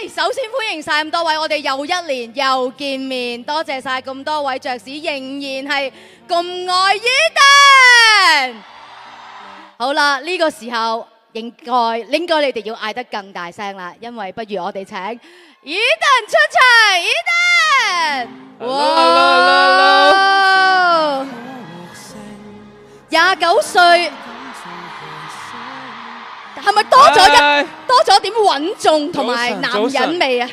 首先歡迎晒咁多位，我哋又一年又見面，多謝晒咁多位爵士仍然係咁愛伊頓。好啦，呢個時候應該你哋要嗌得更大聲啦，因為不如我哋請伊頓出場，伊頓。哇！29歲。係咪多咗點穩重同埋男人味啊？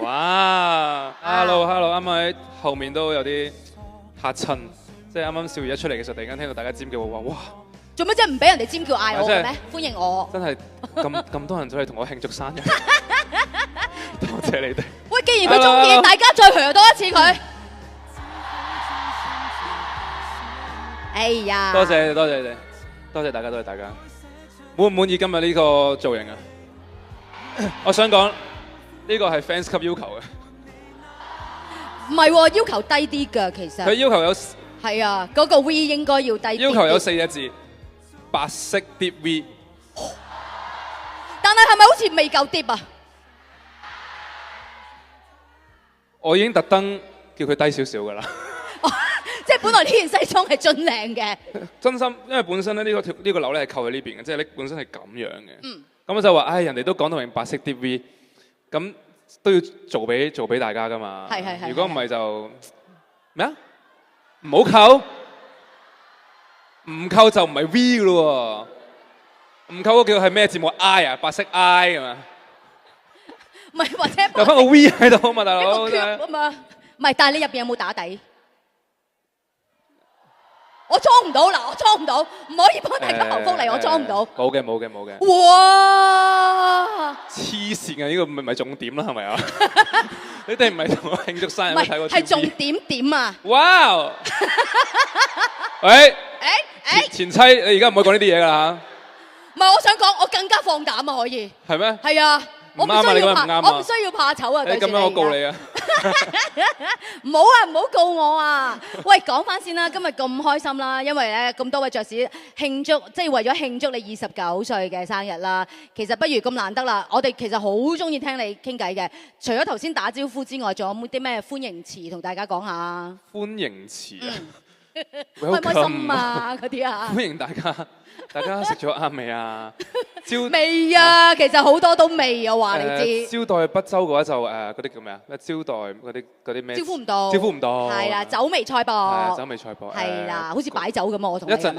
哇 ！Hello， 啱啱喺後面都有啲嚇親，即係啱啱少爺一出嚟嘅時候，突然間聽到大家尖叫，我話哇！做乜啫？唔俾人哋尖叫嗌我嘅咩？歡迎我！真係咁多人走嚟同我慶祝生日，多謝你哋。喂，既然佢中意，大家再賀多一次佢。哎呀！多謝你哋，多謝大家，多謝大家。滿唔滿意今日呢個造型啊？我想講呢個係 fans 級要求嘅。唔係喎，要求低啲㗎，其實。佢要求有係啊，嗰個 V 應該要低啲。要求有4個字，白色 deep V。但係咪好似未夠 deep 啊？我已經特登叫佢低少少㗎啦。即係本來呢件西裝係盡靚嘅。真心，因為本身咧呢個紐咧係扣喺呢邊嘅，即係你本身係咁樣嘅。咁我就話，唉，人哋都講到明白色 deep V， 咁都要做俾大家㗎嘛。係。如果唔係就咩啊？唔好扣，唔扣就唔係 V 㗎咯喎。唔扣嗰叫係咩節目 I 啊？白色 I 係嘛？唔係或者有翻個 V 喺度啊嘛，大佬。一個 cube 啊嘛。唔係，但係你入邊有冇打底？我裝唔到嗱，我裝唔到，唔可以幫大家求福利，我裝唔到。冇嘅。哇！黐線啊！呢個唔係重點啦，係咪啊？你哋唔係同我慶祝生日睇過？係重點啊！哇！喂，前妻，你而家唔可以講呢啲嘢㗎啦嚇。唔係，我想講，我更加放膽啊，可以。係咩？係啊。我唔需要怕醜啊！你咁樣我告你啊！唔好啊，唔好告我啊！喂，講翻先啦，今日咁開心啦，因為咧咁多位爵士慶祝，即係為咗慶祝你29歲嘅生日啦。其實不如咁難得啦，我哋其實好中意聽你傾偈嘅。除咗頭先打招呼之外，仲有冇啲咩歡迎詞同大家講下？歡迎詞啊！開唔開心啊？嗰啲啊！歡迎大家食咗啱未啊？未啊，其實好多都未啊，話你知。招待不周嘅話就嗰啲叫咩啊？咩招待嗰啲咩？招呼唔到。係啦，酒微菜薄。酒微菜薄。係啦，好似擺酒咁啊！我同你。一陣。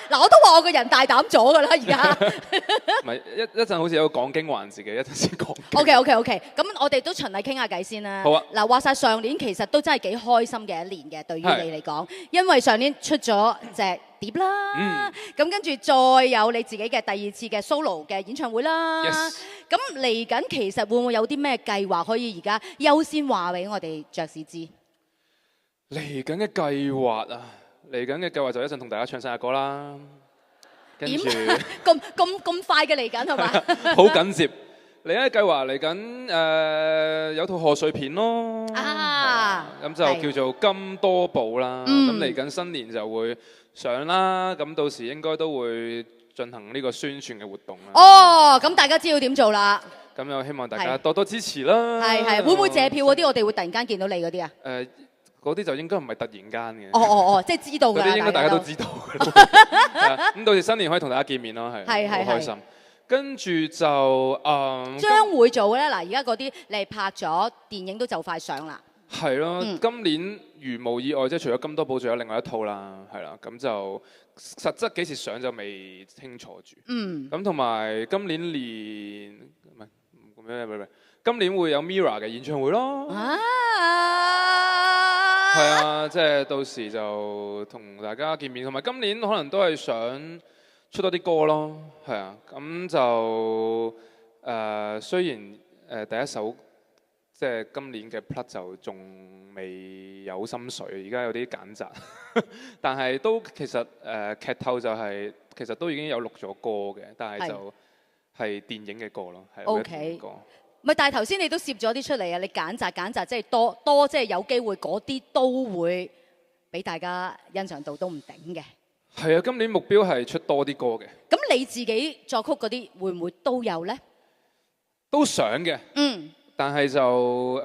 嗱，我都話我個人大膽咗㗎啦，而家。唔係一陣好似有個講經環節嘅，一陣先講。OK，咁我哋都循例傾下偈先啦。好啊。嗱，話晒上年其實都真係幾開心嘅一年嘅，對於你嚟講，因為上年出咗隻碟啦，咁跟住再有你自己嘅第2次嘅 solo 嘅演唱會啦。咁嚟緊其實會唔會有啲咩計劃可以而家優先話俾我哋爵士知？嚟緊嘅計劃啊！嚟緊嘅計劃就一陣同大家唱生日歌啦，跟住咁快嘅嚟緊係嘛？好緊接嚟緊嘅計劃嚟緊有套賀歲片咯，咁就叫做金多寶啦。咁嚟緊新年就會上啦，咁到時應該都會進行呢個宣傳嘅活動啦。哦，咁大家知道點做啦。咁又希望大家多多支持啦。係，會唔會借票嗰啲我哋會突然間見到你嗰啲啊？嗰啲就應該唔係突然間嘅。哦，即係知道㗎。嗰啲應該大家都知道㗎。咁到時新年可以同大家見面咯，係好開心。跟住就將會做咧。嗱，而家嗰啲你係拍咗電影都就快上啦。係咯，今年如無意外，即係除咗金多寶，仲有另外一套啦，係啦。咁就實質幾時上就未清楚住。咁同埋今年今年會有 Mirror 嘅演唱會咯。係啊，即係到時就同大家見面，同埋今年可能都係想出多啲歌咯，係啊，咁就雖然第一首即係今年嘅 plot 就仲未有心水，而家有啲揀擇，但係都其實劇透就係其實都已經有錄咗歌嘅，但係就係電影嘅歌咯，係有電影歌。唔係，但係頭先你都攝咗啲出嚟啊！你揀擇即係多即係有機會嗰啲都會俾大家欣賞到都唔頂嘅。係啊，今年目標係出多啲歌嘅。咁你自己作曲嗰啲會唔會都有咧？都想嘅。嗯。但係就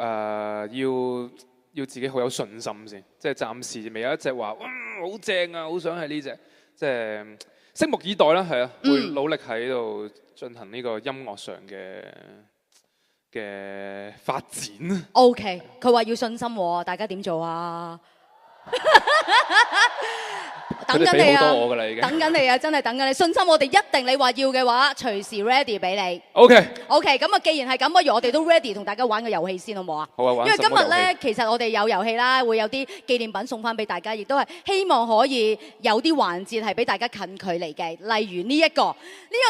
要自己好有信心先，即係暫時未有一隻話好正啊，好想係呢隻，即係拭目以待啦，係啊，會努力喺度進行呢個音樂上嘅發展。OK， 佢話要信心喎，大家點做啊？等緊你啊！等緊你啊！真係等緊你，信心我哋一定，你話要嘅話，隨時 ready 俾你。OK，咁啊，既然係咁，不如我哋都 ready 同大家玩個遊戲先好唔好啊？好啊，玩。因為今日咧，其實我哋有遊戲啦，會有啲紀念品送翻俾大家，亦都係希望可以有啲環節係俾大家近距離嘅，例如呢一個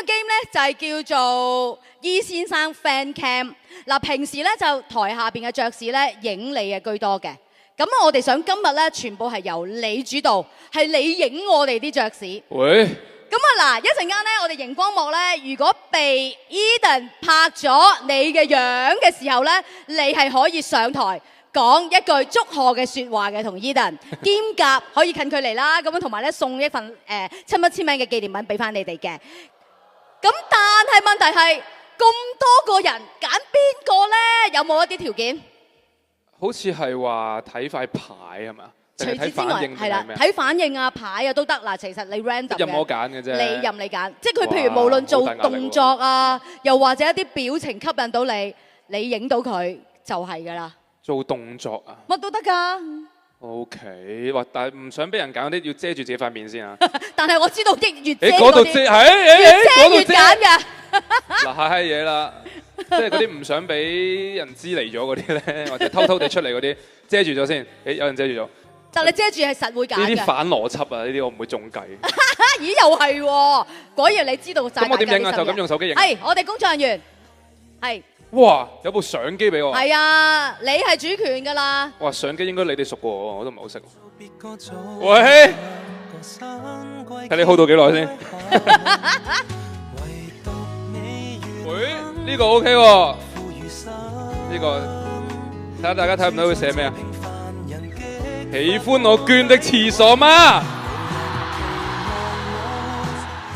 game 咧就係叫做E先生 Fan Cam。嗱，平時咧就台下邊嘅爵士咧影你嘅居多嘅。咁我哋想今日咧，全部係由你主導，係你影我哋啲爵士。喂！咁啊嗱，一陣間咧，我哋熒光幕咧，如果被 Eden 拍咗你嘅樣嘅時候咧，你係可以上台講一句祝賀嘅説話嘅，同 Eden 兼夾可以近距離啦，咁樣同埋咧送一份親筆簽名嘅紀念品俾翻你哋嘅。咁但係問題係咁多個人揀邊個咧？有冇一啲條件？好似係話睇塊牌係嘛？除此之外，係啦，睇反應啊、牌啊都得嗱。其實你 random 嘅，任我揀嘅啫。你任你揀，即係佢譬如無論做動作啊，又或者一啲表情吸引到你，你影到佢就係㗎啦。做動作啊？乜都得㗎。OK， 哇！但係唔想俾人揀嗰啲，要遮住自己塊面先啊。但係我知道越遮嗰度遮，越遮越揀㗎。嗱，係嘢啦。即係嗰啲唔想俾人知嚟咗嗰啲咧，或者偷偷地出嚟嗰啲，遮住咗先。有人遮住咗。但你遮住係實會揀嘅。呢啲反邏輯啊，呢啲我唔會中計。咦，又係喎！果然你知道晒。咁我點影啊？就咁用手機影。係，我哋工作人員係。哇！有部相機俾我。係啊，你係主權㗎啦。哇！相機應該你哋熟過我都唔係好識。喂，睇你 hold 到幾耐先？喂，呢個 OK 喎，呢個睇下大家睇唔到佢寫咩啊？喜歡我捐的廁所嗎？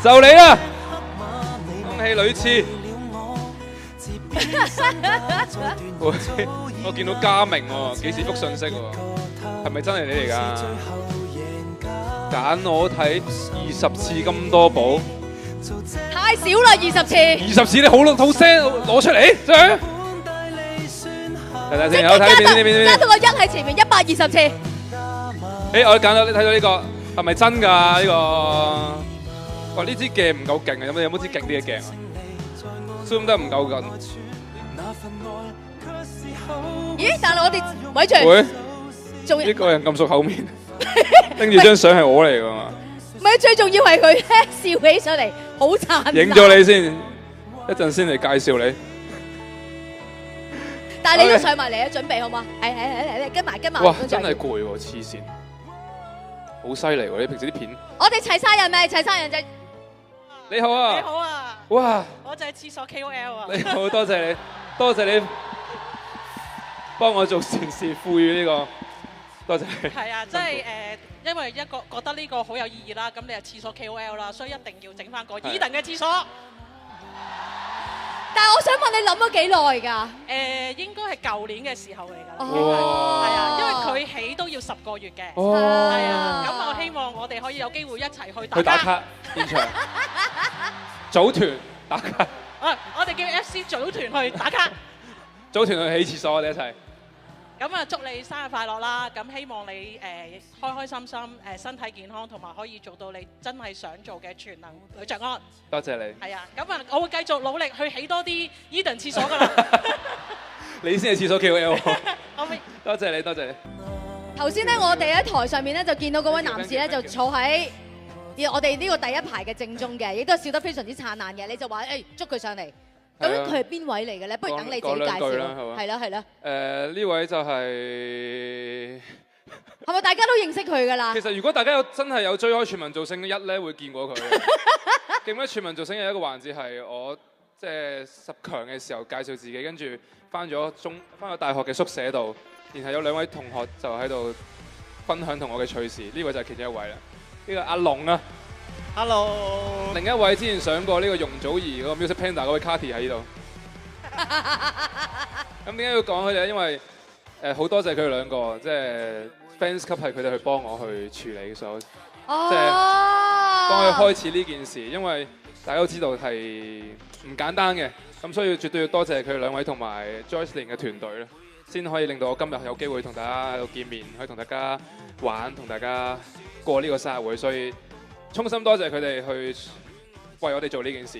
就你啦，恭喜女廁。喂，我見到嘉明喎，幾時覆信息喎？係咪真係你嚟㗎？揀我睇20次咁多寶。太少啦，20次。20次你好聲攞出嚟，睇睇先，有睇邊邊。加到個1喺前面，120次。我揀到，你睇到呢個係咪真㗎？呢個哇，呢支鏡唔夠勁啊！有冇支勁啲嘅鏡啊 ？zoom 得唔夠緊。咦？但係我哋咪住。喂，仲呢個人咁熟口面，拎住張相係我嚟㗎嘛？唔係，最重要係佢咧笑起上嚟好燦爛。影咗你先，一陣先嚟介紹你。但係你都上埋嚟啊！準備好嗎？係，跟埋。哇！真係攰喎，黐線，好犀利喎！你平時啲片，我哋齊晒人未？齊晒人就你好啊！你好啊！哇！我就係廁所 KOL 啊！你好，多謝你，多謝你幫我做善事，賦予呢個。多謝你。係啊，即係因為一個覺得呢個好有意義啦，咁你係廁所 KOL 啦，所以一定要整翻個Eden嘅廁所。但係我想問你諗咗幾耐㗎？應該係舊年嘅時候嚟㗎。係啊，因為佢起都要10個月嘅。係啊，咁我希望我哋可以有機會一齊去打卡現場，組團打卡。我哋叫 FC 組團去打卡，組團去起廁所，我哋一齊。咁啊，祝你生日快樂啦！咁希望你開開心心，身體健康，同埋可以做到你真係想做嘅全能女爵安。多謝你。係啊，咁啊，我會繼續努力去起多啲 Eden 廁所㗎啦。你先係廁所 KOL。多謝你，多謝你。頭先咧，我哋喺台上面咧就見到嗰位男士咧就坐喺我哋呢個第一排嘅正中嘅，亦都笑得非常之燦爛嘅。你就話捉佢上嚟。究竟佢係邊位嚟嘅咧？不如等你自己介紹啦，係啦係啦。呢位就係咪大家都認識佢㗎啦？其實如果大家真係有追開全民造星1咧，會見過佢。記唔記得全民造星有一個環節係我即係10強嘅時候介紹自己，跟住翻咗大學嘅宿舍度，然後有2位同學就喺度分享同我嘅趣事。呢位就係其中一位啦。呢個阿龍啊 ，Hello。另一位之前上過呢個容祖兒嗰個 Music Panda 嗰位 Carty 喺呢度。咁點解要講佢哋咧？因為好多謝佢哋2個，即係 fans 級係佢哋去幫我去處理所有，即係幫佢開始呢件事。因為大家都知道係唔簡單嘅，咁所以絕對要多謝佢哋2位同埋 Joycelyn 嘅團隊啦，先可以令到我今日有機會同大家喺度見面，可以同大家玩，同大家過呢個生日會。所以衷心多謝佢哋去為我哋做呢件事。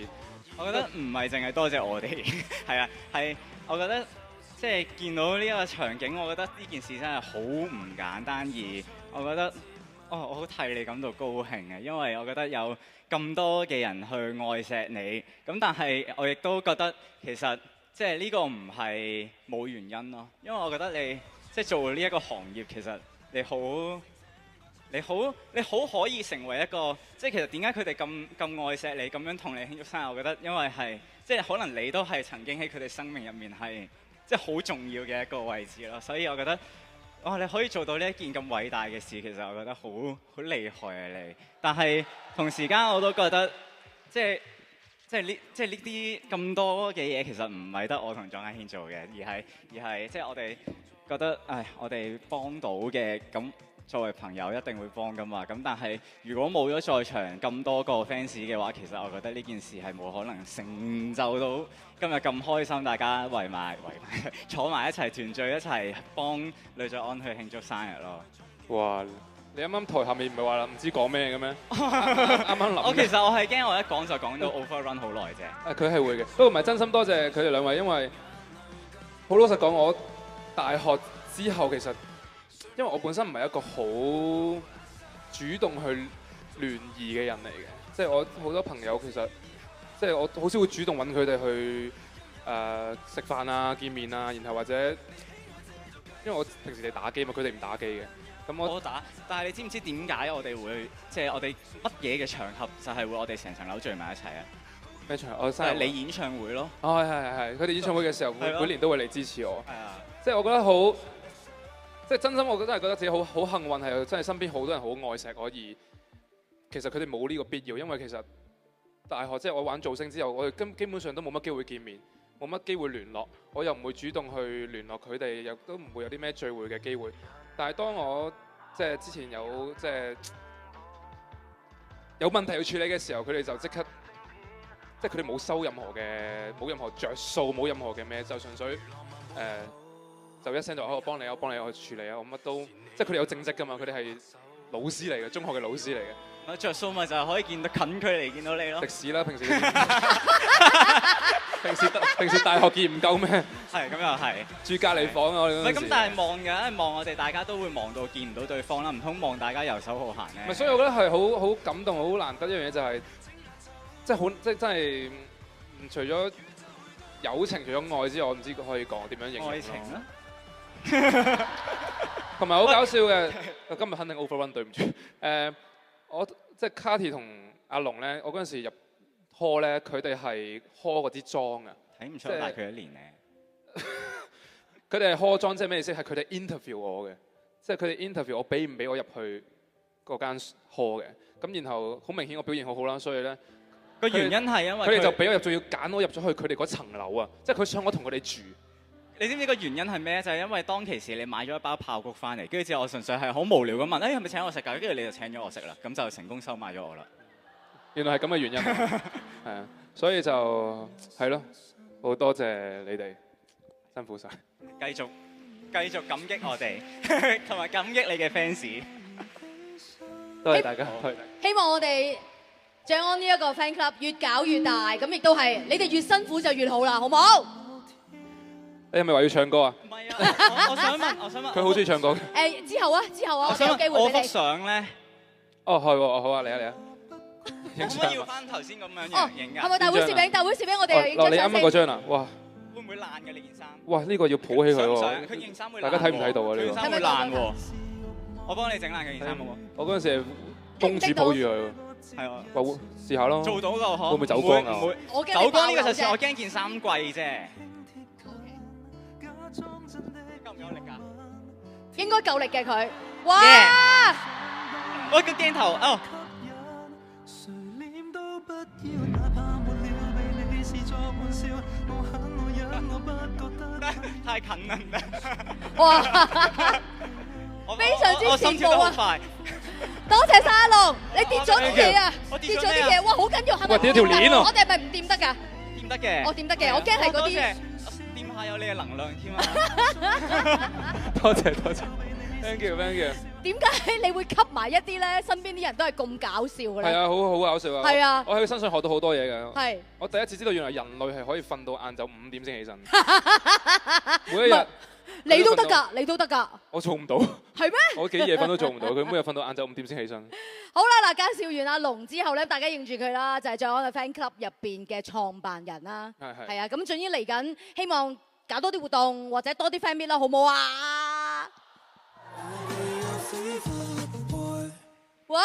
我覺得唔係淨係多謝我哋，係啊，係我覺得即係見到呢個場景，我覺得呢件事真係好唔簡單，而我覺得我好替你感到高興嘅，因為我覺得有咁多嘅人去愛錫你，咁但係我亦都覺得其實即係呢個唔係冇原因咯，因為我覺得你即係做呢一個行業，其實你好可以成為一個，即係其實點解佢哋咁愛錫你，咁樣同你慶祝生日？我覺得因為係即係可能你都係曾經喺佢哋生命入面係即係好重要嘅一個位置咯，所以我覺得你可以做到呢一件咁偉大嘅事，其實我覺得好厲害啊你！但係同時間我都覺得即係呢啲咁多嘅嘢，其實唔係得我同莊家軒做嘅，而係即係我哋覺得我哋幫到嘅咁。作為朋友一定會幫㗎嘛，咁但係如果冇咗在場咁多個 fans 嘅話，其實我覺得呢件事係冇可能成就到今日咁開心，大家圍埋坐埋一齊團聚一齊幫呂爵安去慶祝生日咯。哇！你啱啱台下面唔係話唔知講咩嘅咩？啱諗。我其實我係驚我一講就講到 overrun 好耐啫。佢係會嘅，不過唔係真心多謝佢哋2位，因為好老實講，我大學之後其實。因為我本身唔係一個好主動去聯誼嘅人嚟嘅，即係我好多朋友其實，即係我好少會主動揾佢哋去食飯啊、見面啊，然後或者因為我平時哋打機嘛，佢哋唔打機嘅，咁我打，但係你知唔知點解我哋會即係我哋乜嘢嘅場合就係會我哋成層樓聚埋一齊啊？咩場合？生日你演唱會咯。係，佢哋演唱會嘅時候每年都會嚟支持我。係啊，即係我覺得好。即係真心，我真係覺得自己好幸運，係真係身邊好多人好愛錫我，而其實佢哋冇呢個必要，因為其實大學即係我玩造星之後，我哋基本上都冇乜機會見面，冇乜機會聯絡，我又唔會主動去聯絡佢哋，又都唔會有啲咩聚會嘅機會。但係當我即係之前有問題要處理嘅時候，佢哋就即刻，即係佢哋冇收任何着數，冇任何嘅咩，就純粹就一聲就我幫你去處理啊！我乜都即係佢哋有正職㗎嘛，佢哋係老師嚟嘅，中學嘅老師嚟嘅。我着數咪就係可以見到近距離見到你咯。食屎啦！平時大學見唔夠咩？係咁又係住隔離房啊！我哋嗰陣時。唔係咁，但係望我哋大家都會望到見唔到對方啦，唔通望大家遊手好閒咧？唔係，所以我覺得係好感動、好難得一樣嘢就係，即係真係除咗友情、除咗愛之外，我唔知可以講點樣形容。愛情啦。同埋好搞笑嘅，今日肯定 overrun， 對唔住。我即係 Carty 同阿龍咧，我嗰陣時入 hall 咧，佢哋係 hall 嗰啲裝啊，睇唔出大佢1年咧。佢哋係 hall 裝，即係咩意思？係佢哋 interview 我嘅，即係佢哋 interview 我俾唔俾我入去嗰間 hall 嘅。咁然後好明顯我表現好好啦，所以咧個原因係因為佢哋就俾我入，仲要揀我入咗去佢哋嗰層樓啊，即係佢想我同佢哋住。你知唔知個原因係咩？就係因為當其時你買咗一包爆谷翻嚟，跟住之後我純粹係好無聊咁問，係咪請我食㗎？跟住你就請咗我食啦，咁就成功收買咗我啦。原來係咁嘅原因，係啊，所以就係咯，好多謝你哋，辛苦晒。繼續感激我哋，同埋感激你嘅 fans。多謝大家，希望我哋爵安呢一個 fan club 越搞越大，咁亦都係你哋越辛苦就越好啦，好唔好？你係咪話要唱歌啊？唔係啊，我想問，佢好中意唱歌。之後啊，我有機會俾你。我幅相咧。哦，係喎，好啊，嚟啊。可唔可以要翻頭先咁樣影㗎？係咪大會攝影？大會攝影我哋又影張相先。你啱啱嗰張啊，哇！會唔會爛嘅你件衫？哇！呢個要抱起佢喎。佢件衫會爛。大家睇唔睇到啊？呢個。佢件衫會爛喎。我幫你整爛佢件衫好冇？我嗰陣時係公主抱住佢喎。係啊。話會試下咯。做到㗎可。會唔會走光啊？唔會。走光呢個就算我驚件衫貴啫。夠唔夠力㗎？應該夠力嘅佢。哇！我個鏡頭哦。太近啦！哇！非常之羨慕啊！多謝晒阿龍，你跌咗啲嘢啊！跌咗啲嘢，哇！好緊要係咪？哇！跌咗條鏈啊！我哋係咪唔掂得㗎？掂得嘅。我掂得嘅，我驚係嗰啲。掂下有你嘅能量添啊！多謝 ，thank you。點解你會吸埋一啲咧？身邊啲人都係咁搞笑嘅咧？係啊，好搞笑啊！係啊，我喺佢身上學到好多嘢㗎。係。我第一次知道原來人類係可以瞓到晏晝5點先起身。每一日。你都得㗎，你都得㗎。我做唔到。係咩？我幾夜瞓都做唔到，佢每日瞓到晏晝5點先起身。好啦，嗱，介紹完阿龍之後咧，大家認住佢啦，就係在安嘅 fan club 入邊嘅創辦人啦。係啊，咁總之嚟緊，希望搞多啲活動或者多啲 fan meet 啦，好唔好啊？哇！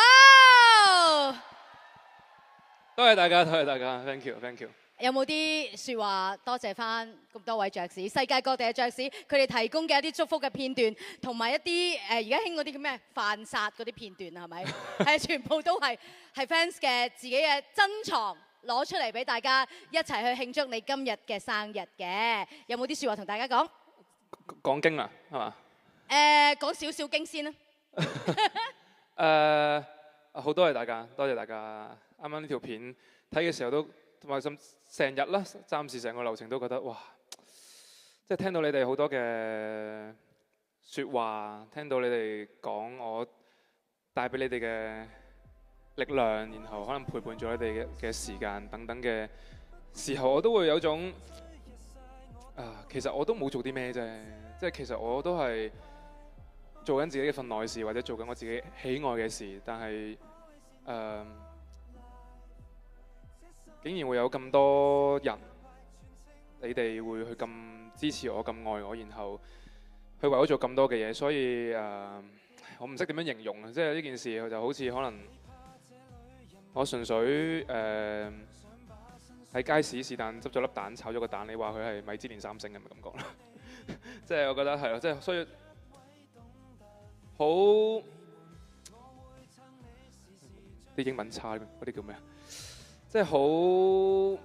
多謝大家，thank you。有冇啲説話多謝翻咁多位爵士，世界各地嘅爵士，佢哋提供嘅一啲祝福嘅片段，同埋一啲而家興嗰啲叫咩犯殺嗰啲片段係咪？係全部都係 fans 嘅自己嘅珍藏攞出嚟俾大家一齊去慶祝你今日嘅生日嘅。有冇啲説話同大家講？講經啦，係嘛？講少少經先啦。好多謝大家，多謝大家。啱啱呢條片睇嘅時候都同埋成日啦，暫時成個流程都覺得哇！即係聽到你哋好多嘅説話，聽到你哋講我帶俾你哋嘅力量，然後可能陪伴咗你哋嘅時間等等嘅時候，我都會有種其實我都冇做啲咩啫，即係其實我都係做緊自己嘅份內事，或者做緊我自己喜愛嘅事，但係竟然會有咁多人，你哋會去咁支持我、咁愛我，然後去為我做咁多嘅嘢，所以我唔識點樣形容啊！即係呢件事就好似可能我純粹喺街市是但執咗粒蛋炒咗個蛋，你話佢係米芝蓮3星咁嘅感覺啦。即係我覺得係咯，即係所以好啲英文差嗰啲叫咩啊？即係好唔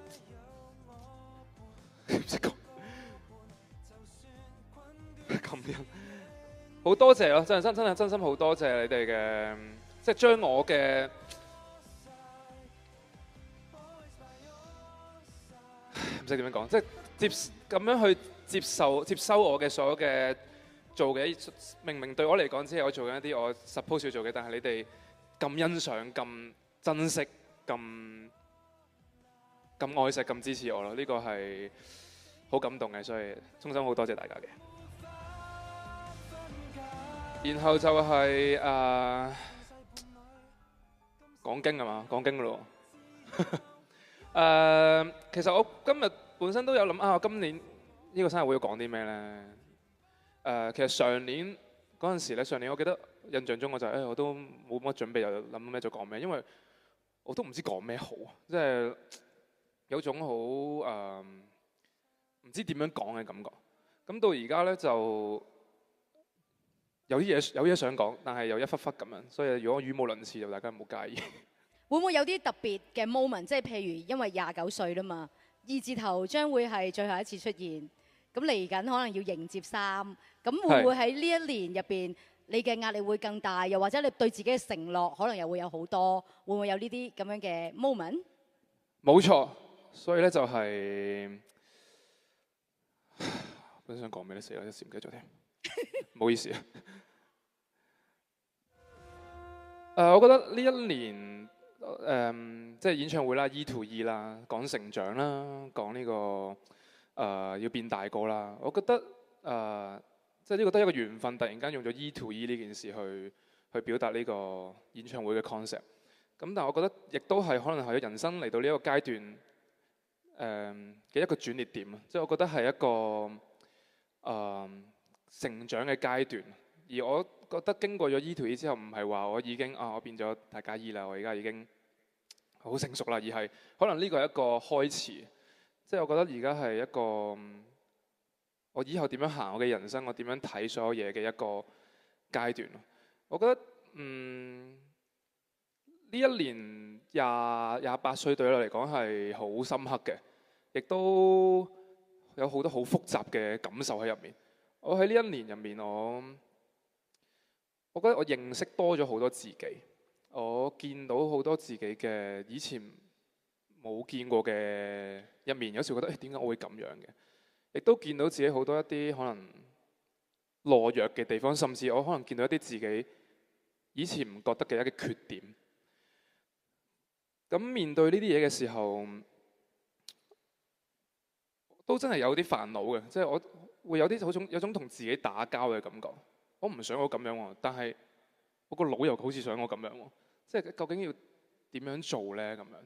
識講，感恩，好多謝咯！真心好多謝你哋嘅，即係將我嘅唔識點樣講，即係咁樣去接收我嘅所有嘅做嘅，明明對我嚟講只係我做緊一啲我 suppose 要做嘅，但係你哋咁欣賞、咁珍惜、咁愛錫、咁支持我咯，呢個係好感動嘅，所以衷心好多謝大家嘅。然後就係講經係嘛，講經咯。其實我今日本身都有諗我今年呢個生日會要講啲咩咧？其實上年嗰陣時咧，上年我記得印象中我就我都冇乜準備，又諗咩就講咩，因為我都唔知講咩好，即係有種好唔知點樣講嘅感覺。咁到而家咧就有嘢想講，但係又一忽忽咁樣，所以如果我語無倫次，就大家唔好介意。會唔會有啲特別嘅 moment？ 即係譬如因為29歲啦嘛，2字頭將會係最後一次出現，咁嚟緊可能要迎接3，咁會唔會喺呢一年入邊，你嘅壓力會更大？又或者你對自己嘅承諾可能又會有好多？會唔會有呢啲咁樣嘅 moment？ 冇錯，所以咧就係本身想講咩咧，死啦，一時唔記得咗添，唔好意思啊。我覺得呢一年即係演唱會啦，E2E 啦，講成長啦，講呢個要變大個啦。我覺得即係呢個都係一個緣分，突然間用咗 E2E 呢件事去表達呢個演唱會嘅 concept。咁但係我覺得亦都係可能係人生嚟到呢一個階段嘅一個轉捩點啊！即係我覺得係一個成長嘅階段。而我覺得經過咗 E2E 之後，唔係話我已經我變咗大家 E 啦，我而家已經好成熟啦，而係可能呢個係一個開始。即係我覺得而家係一個我以後點樣行我嘅人生，我點樣睇所有嘢嘅一個階段。我覺得呢一年28歲對我嚟講係好深刻嘅，亦都有好多好複雜嘅感受喺入面。我喺呢一年入面，我覺得我認識多咗好多自己，我見到好多自己嘅以前冇見過嘅一面。有時覺得點解我會咁樣嘅？亦都見到自己好多一啲可能懦弱嘅地方，甚至我可能見到一啲自己以前唔覺得嘅一啲缺點。咁面對呢啲嘢嘅時候，都真係有啲煩惱嘅，即係我會有種同自己打交嘅感覺。我唔想我咁樣喎，但係我個腦又好似想我咁樣喎，即係究竟要點樣做呢？咁樣。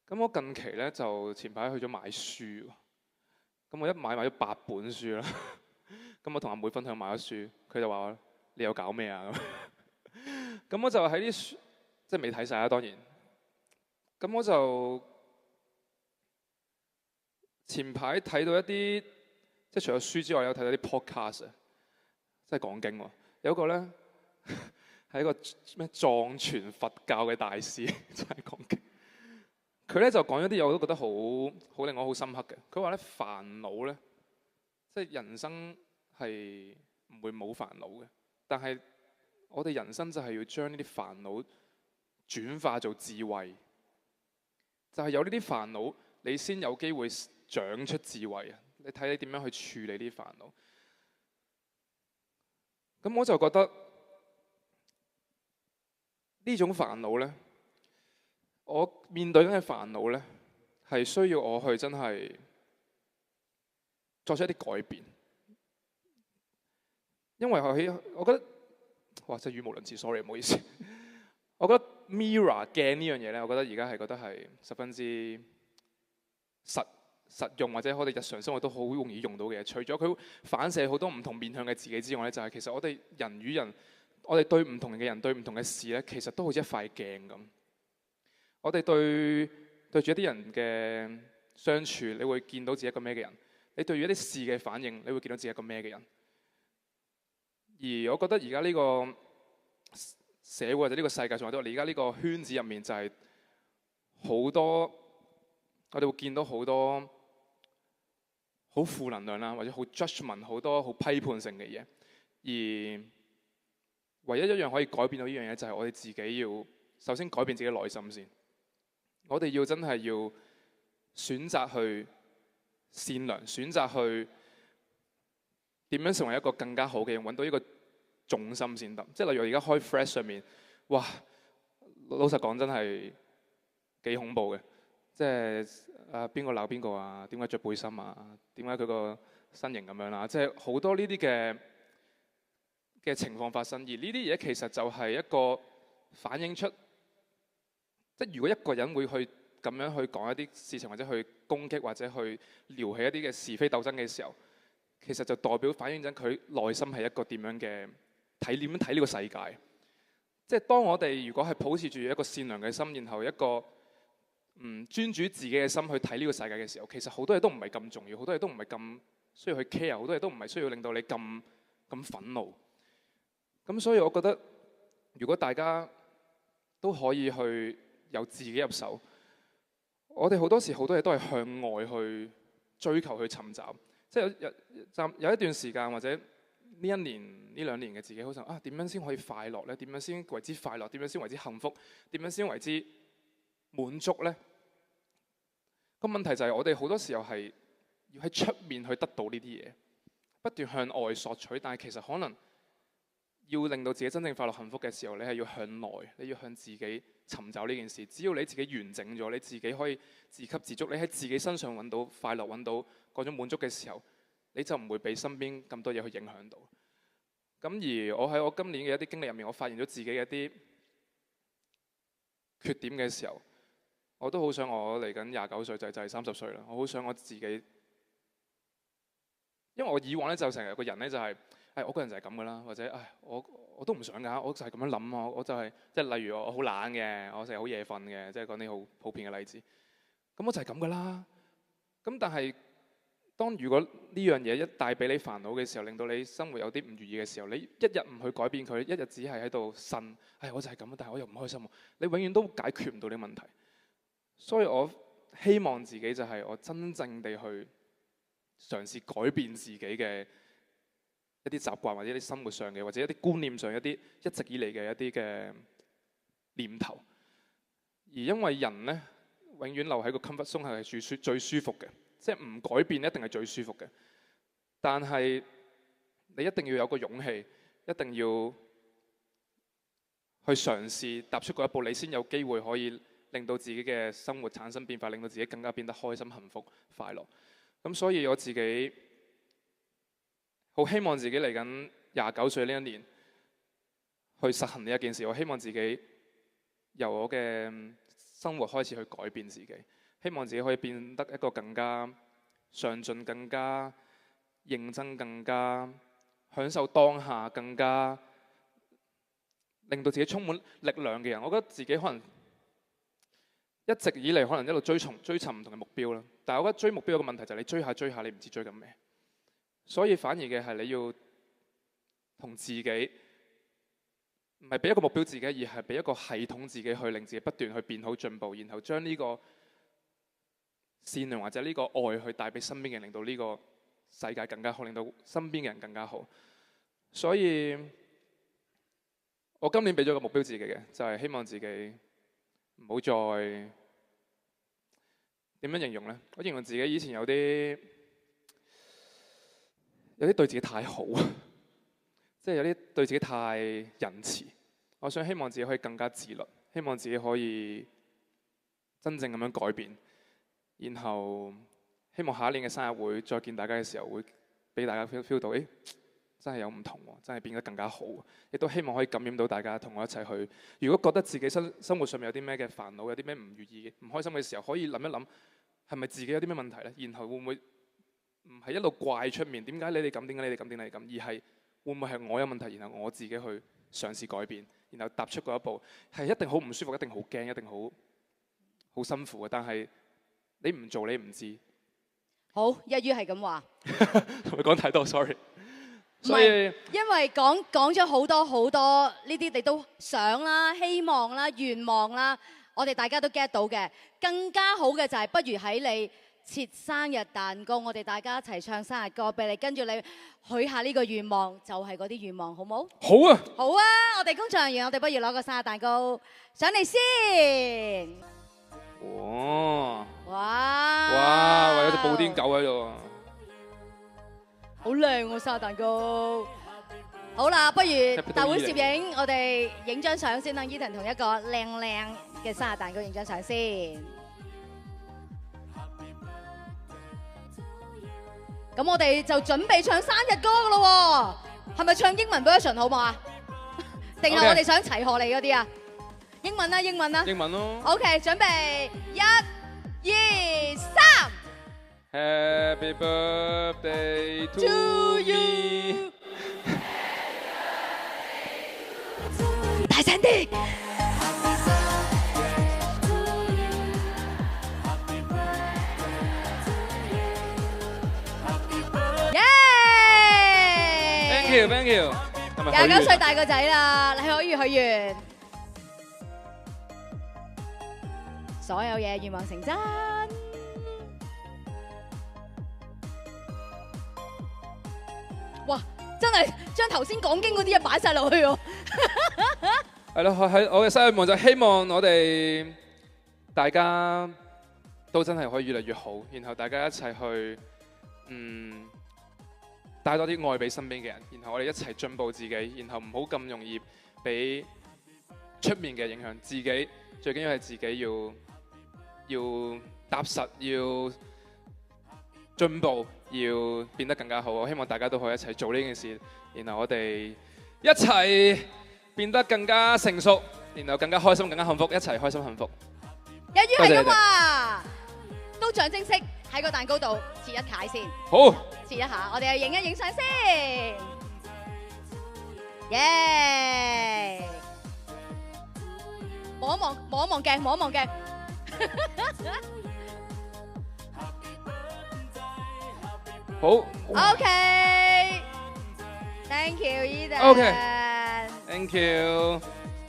咁我近期呢，就前排去咗買書，咁我買咗8本書啦。咁我同阿妹分享買咗書，佢就話：你又搞咩啊？咁我就喺啲書，即係未睇晒啦，當然。咁我就前排睇到一啲，即係除咗書之外，有睇到啲 podcast 啊。即係講經喎，有一個咧係一個咩藏傳佛教嘅大師，真係講經。佢咧就講咗啲嘢，我都覺得好令我好深刻嘅。佢話咧煩惱咧，即係人生係唔會冇煩惱嘅，但係我哋人生就係要將呢啲煩惱轉化做智慧，就係有呢啲煩惱，你先有機會長出智慧啊！你睇你點樣去處理呢啲煩惱。咁我就覺得呢種煩惱呢，我面對緊嘅煩惱呢，係需要我去真係作出一啲改變。因為我覺得，哇！真係語無倫次 ，sorry， 唔好意思。我覺得 mirror 鏡呢樣嘢呢，我覺得而家係覺得係十分之實用，或者我哋日常生活都好容易用到嘅嘢。除咗佢反射好多唔同面向嘅自己之外咧，就係其實我哋人與人，我哋對唔同嘅人、對唔同嘅事咧，其實都好似一塊鏡咁。我哋對住一啲人嘅相處，你會見到自己一個咩嘅人；你對住一啲事嘅反應，你會見到自己一個咩嘅人。而我覺得而家呢個社會或者呢個世界上，或者我哋而家呢個圈子入面，就係好多我哋會見到好多好負能量啦，或者好 judgment， 好多好批判性嘅嘢。而唯一一樣可以改變到呢樣嘢，就係我哋自己要首先改變自己內心先。我哋要真係要選擇去善良，選擇去點樣成為一個更加好嘅人，揾到呢個重心先得。即係例如我而家開 Threads 上面，哇！老實講真係幾恐怖嘅。即係邊個鬧邊個啊？點解着背心啊？點解佢個身形咁樣啦？即係好多呢啲嘅情況發生，而呢啲嘢其實就係一個反映出，即係如果一個人會去咁樣去講一啲事情，或者去攻擊，或者去撩起一啲嘅是非鬥爭嘅時候，其實就代表反映緊佢內心係一個點樣嘅點樣睇呢個世界。即係當我哋如果係抱持住一個善良嘅心，然後一個專注自己嘅心去睇呢個世界嘅時候，其實好多嘢都唔係咁重要，好多嘢都唔係咁需要去 care， 好多嘢都唔係需要令到你咁憤怒。咁所以我覺得，如果大家都可以去由自己入手，我哋好多時好多嘢都係向外去追求去尋找。即係有一段時間或者呢1年呢2年嘅自己，好想點樣先可以快樂呢？點樣先為之快樂？點樣先為之幸福？點樣先為之滿足呢？個問題就係我哋好多時候係要喺出面去得到呢啲嘢，不斷向外索取，但係其實可能要令到自己真正快樂幸福嘅時候，你係要向內，你要向自己尋找呢件事。只要你自己完整咗，你自己可以自給自足，你喺自己身上揾到快樂，揾到嗰種滿足嘅時候，你就唔會俾身邊咁多嘢去影響到。咁而我喺我今年嘅一啲經歷入面，我發現咗自己嘅一啲缺點嘅時候，我都好想我嚟緊29歲就係30歲啦。我好想我自己，因為我以往咧就成日個人咧就係，我個人就係咁噶啦，或者我都唔想㗎，我就係咁樣諗啊，我就係即係例如我好懶嘅，我成日好夜瞓嘅，即係講啲好普遍嘅例子。咁我就係咁噶啦。咁但係如果呢樣嘢一帶俾你煩惱嘅時候，令到你生活有啲唔如意嘅時候，你一日唔去改變佢，一日只係喺度呻，我就係咁，但係我又唔開心，你永遠都解決唔到啲問題。所以我希望自己就係我真正地去嘗試改變自己嘅一啲習慣，或者一啲生活上嘅，或者一啲觀念上一啲一直以嚟嘅一啲嘅念頭。而因為人呢，永遠留喺個 comfort zone 係最舒服嘅。即係唔改變一定係最舒服嘅，但係你一定要有個勇氣，一定要去嘗試踏出嗰一步，你先有機會可以令到自己嘅生活產生變化，令到自己更加變得開心、幸福、快樂。咁所以我自己好希望自己嚟緊29歲呢一年去實行呢一件事。我希望自己由我嘅生活開始去改變自己。希望自己可以變得一個更加上進、更加認真、更加享受當下、更加令到自己充滿力量嘅人。我覺得自己可能一直以嚟可能一路追尋唔同嘅目標啦。但係我覺得追目標有個問題就係你追下，你唔知追緊咩。所以反而嘅係你要同自己唔係俾一個目標自己，而係俾一個系統自己去令自己不斷去變好進步，然後將呢個善良或者呢個愛去帶俾身邊嘅人，令到呢個世界更加好，令到身邊嘅人更加好。所以我今年俾咗個目標自己嘅，就係希望自己唔好再點樣形容呢？我形容自己以前有啲對自己太好，即係有啲對自己太仁慈。我想希望自己可以更加自律，希望自己可以真正咁樣改變。然後希望下一年嘅生日會再見大家嘅時候，會俾大家 feel 到，真係有唔同喎，真係變得更加好。亦都希望可以感染到大家，同我一齊去。如果覺得自己生活上面有啲咩嘅煩惱，有啲咩唔如意、唔開心嘅時候，可以諗一諗，係咪自己有啲咩問題呢？然後會唔會唔係一路怪出面？點解你哋咁？點解你哋咁？點解你咁？而係會唔會係我有問題？然後我自己去嘗試改變，然後踏出嗰一步，係一定好唔舒服，一定好驚，一定好辛苦嘅。但係你唔做，你唔知。好，一於係咁話。同佢講太多 ，sorry。所以因為講咗好多呢啲，你都想啦、希望啦、願望啦，我哋大家都 get 到嘅。更加好嘅就係，不如喺你切生日蛋糕，我哋大家一齊唱生日歌俾你，跟住你許下呢個願望，就係嗰啲願望，好冇？好啊！好啊！我哋工作人員，我哋不如攞個生日蛋糕上嚟先。哇！哇！有隻布丁狗喺度。好靚喎生日蛋糕。好啦，不如大會攝影，我哋影張相先啦。Edan 同一個靚嘅生日蛋糕影張相先。咁我哋就準備唱生日歌噶咯喎，係咪唱英文 version 好唔好啊？定係我哋想齊賀你嗰啲啊？英文啦，英文啦。英文咯。OK， 準備1、2、3。Happy birthday to you。大聲啲。Thank you。29歲大個仔啦，你可以許願，所有嘢願望成真。哇！真係將頭先講經嗰啲嘢擺晒落去喎。係咯，喺我嘅生日願望就希望我哋大家都真係可以越嚟越好，然後大家一齊去帶多啲愛俾身邊嘅人，然後我哋一齊進步自己，然後唔好咁容易俾出面嘅影響自己。最緊要係自己要踏實，要進步，要變得更加好。我希望大家都可以一齊做呢件事，然後我哋一齊變得更加成熟，然後更加開心、更加幸福，一齊開心幸福。一於係咁話，都象徵式喺個蛋糕度切一塊先。好，切一下，我哋去影一影相先。耶！望一望，望一望鏡，望一望鏡。好。OK。Thank you，Eden。OK。Thank you。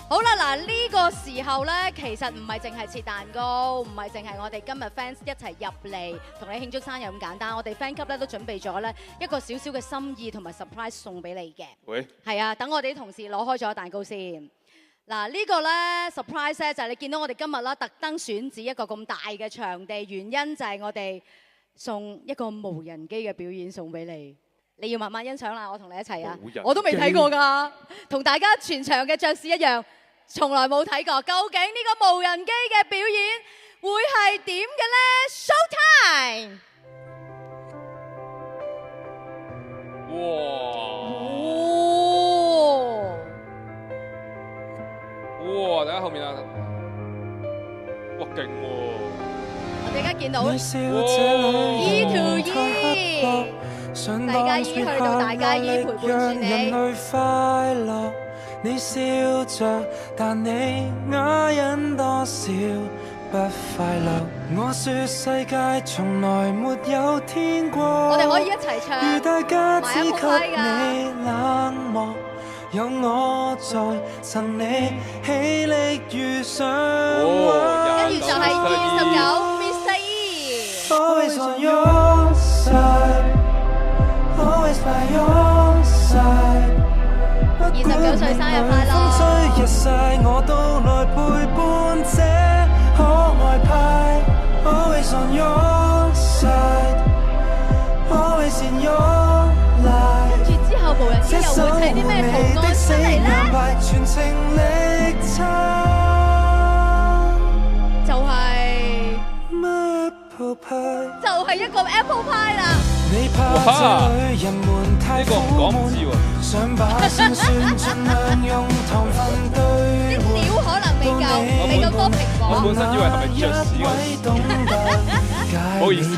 好啦，嗱呢個時候咧，其實唔係淨係切蛋糕，唔係淨係我哋今日 fans 一齊入嚟同你慶祝生日咁簡單。我哋 fan club 咧都準備咗咧一個少少嘅心意同埋 surprise 送俾你嘅。喂。係啊，等我哋啲同事攞開咗蛋糕先。嗱呢個咧 surprise 咧就係你見到我哋今日啦，特登選址一個咁大嘅場地，原因就係我哋送一個無人機嘅表演送俾你。你要慢慢欣賞啦，我同你一齊啊！我都未睇過㗎，同大家全場嘅爵士一樣，從來冇睇過。究竟呢個無人機嘅表演會係點嘅咧 ？Showtime！ 哇！大家後面啊，哇勁喎！我哋而家見到 E to E。大家衣去到大家衣陪伴住你。你笑着，但你啞忍多少不快樂。我說世界從來沒有天國。我哋可以一齊唱。如大家只給你冷漠，有我在，曾你氣力如上。跟住就係29 Mr. E。Always on your side。Always by your side。29歲生日快樂！風吹日曬，我都來陪伴這可愛派。Always on your side，always in your life。跟住之後無人機又會睇啲咩圖案出嚟咧？全程力撐，就係 Apple Pie， 就係一個 Apple Pie 啦。哇！呢個唔講唔知喎。啲料可能未夠多蘋果。我本身以為係咪爵士嗰啲？唔好意思。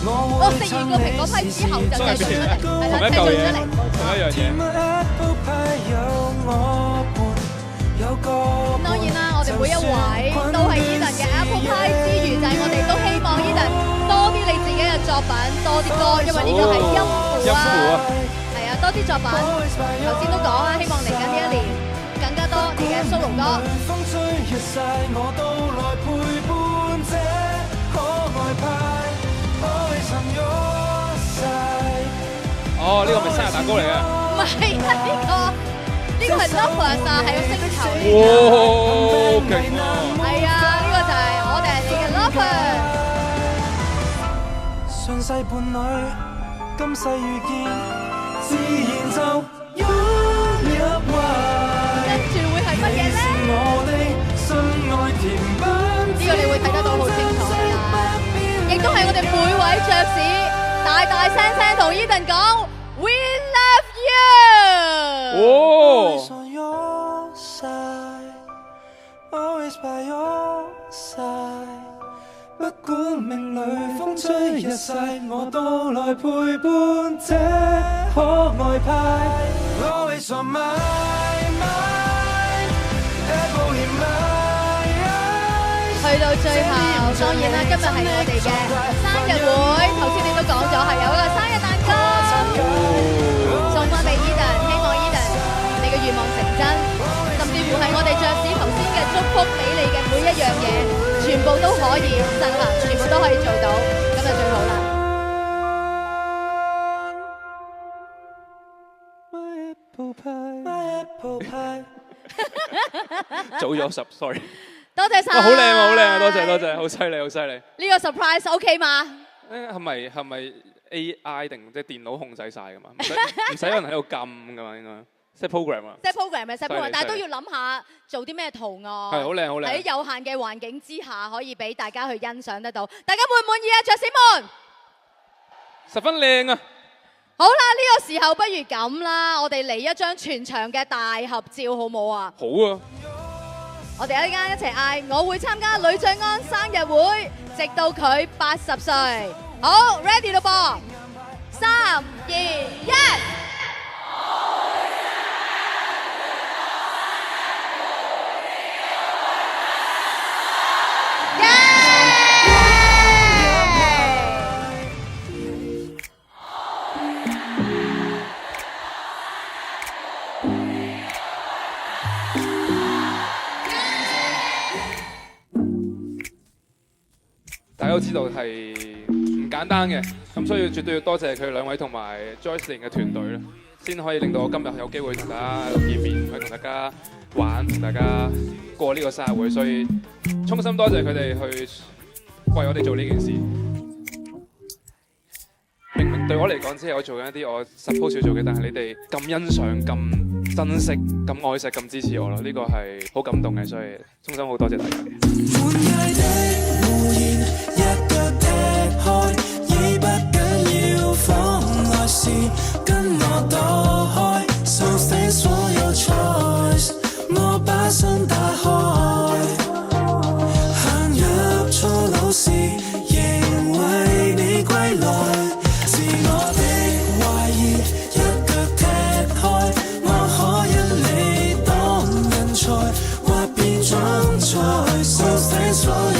我食完個蘋果批之後就製造出嚟，係啦，製造出嚟，同一樣嘢。當然啦，我哋每一位都係 Eden 嘅 Apple Pie 之餘，就係我哋都希望 Eden 多啲你自己嘅作品，多啲歌，因為呢個係音符啊。係啊，多啲作品。頭先都講啦，希望嚟緊呢一年更加多你嘅 solo 歌。哦，呢個咪生日蛋糕嚟嘅？唔係啊，呢個係 Lovers 啊，係個星球嚟嘅。哇，勁啊！係啊，呢個就係我哋係你嘅 Lovers。順勢伴侶，今世遇見，自然就擁入懷。跟住會係乜嘢咧？呢個你會睇得到好清楚㗎，亦都係我哋每位爵士大大聲聲同 Eden 講 We love you。哦。不管命裏風吹日曬，我都來陪伴這可愛派。Always on my mind，Apple in my eyes。去到最後，當然啦，今日係我哋嘅生日會，頭先你都講咗係有一個生日蛋糕送翻俾 Eden， 希望 Eden 你嘅願望成真，甚至乎係我哋爵士頭先嘅祝福俾你嘅每一樣嘢。全部都可以實行，全部都可以做到，咁就最好啦。早咗10，sorry。多謝晒。好靚啊，好靚啊，多謝，好犀利，好犀利。呢個 surprise OK 嘛？係咪 AI 定即係電腦控制晒㗎嘛？唔使有人喺度撳㗎嘛，應該。set program 啊 set program 係 set program， 但係都要諗下做啲咩圖案。係好靚，好靚。喺有限嘅環境之下，可以俾大家去欣賞得到。大家滿唔滿意啊，爵士們？十分靚啊！好啦，呢個時候不如咁啦，我哋嚟一張全場嘅大合照，好唔好啊？好啊！我哋一間一齊嗌，我會參加呂爵安生日會，直到佢80歲。好 ，ready 咯噃，3、2、1。大家都知道係唔簡單嘅，咁所以絕對要多謝佢兩位同埋 Joycelyn 嘅團隊啦，先可以令到我今日有機會同大家喺度見面，去同大家玩，同大家過呢個生日會，所以衷心多謝佢哋去為我哋做呢件事。明明對我嚟講，只係我做緊一啲我 suppose 要做嘅，但係你哋咁欣賞、咁珍惜、咁愛錫、咁支持我咯，呢個係好感動嘅，所以衷心好多謝大家。一腳踢開，已不緊要，妨礙是跟我躲開，喪失所有 choice， 我把心打開，行入錯路時，仍為你歸來，是我的懷疑，一腳踢開，我可因你當人才，或變裝載，喪失所有